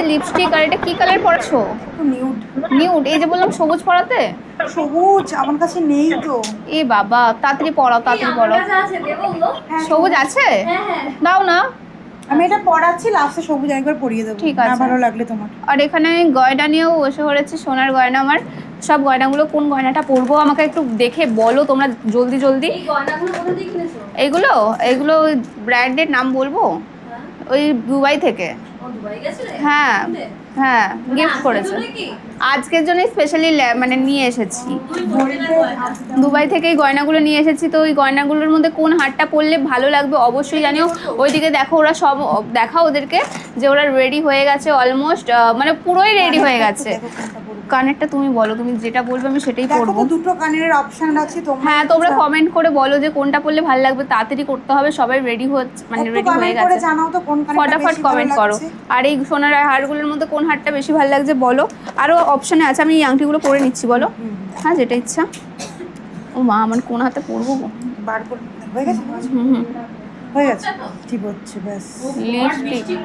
হচ্ছে লিপস্টিক। আর এটা কি কালার পরাছো? নিউড। নিউড। এই যে বললাম সবুজ পরাতে। সবুজ আমার কাছে নেই তো। এ বাবা, তাড়াতাড়ি পরাও, তাড়াতাড়ি পরাও। সবুজ আছে? দাও না। আমি এটা পরাচ্ছি, লাস্টে সবুজ একবার পরিয়ে দেবো, ঠিক না আছে। ভালো লাগলে তোমার। আর এখানে গয়না নিয়েও বসে পড়েছি, সোনার গয়না। আমার সব গয়নাগুলো কোন গয়নাটা পরবো আমাকে একটু দেখে বলো তোমরা জলদি জলদি। এইগুলো এইগুলো ব্র্যান্ডের নাম বলবো? ওই দুবাই থেকে। হ্যাঁ হ্যাঁ, গিফট করেছে। আজকের জন্য স্পেশালি মানে নিয়ে এসেছি দুবাই থেকে। এই গয়নাগুলো নিয়ে এসেছি। তো ওই গয়নাগুলোর মধ্যে কোন হারটা পরলে ভালো লাগবে অবশ্যই জানিও। ওইদিকে দেখো, ওরা সব দেখাও ওদেরকে যে ওরা রেডি হয়ে গেছে অলমোস্ট, মানে পুরোই রেডি হয়ে গেছে। কানেরটা তুমি বলো, তুমি যেটা বলবে আমি সেটাই পরবো। দুটো কানের অপশন আছে তোমরা। হ্যাঁ, তোমরা কমেন্ট করে বলো যে কোনটা পরলে ভালো লাগবে। তাড়াতাড়ি করতে হবে, সবাই রেডি হচ্ছে, মানে রেডি হয়ে গেছে। জানাও তো কোন কানেরটা ফটাফট বেশি ভালো কমেন্ট করো। লাগছে। আর এই সোনার হারগুলোর মধ্যে কোন হারটা বেশি ভালো লাগছে বলো। আরও অপশানে আছে, আমি এই আংটিগুলো পরে নিচ্ছি, বলো। হ্যাঁ, যেটা ইচ্ছা। ও মা, আমার কোন হাতে পরবো? বার করে হয়ে গেছে। হয়ে গেছে, ঠিক হচ্ছে ব্যাস। লিপস্টিক।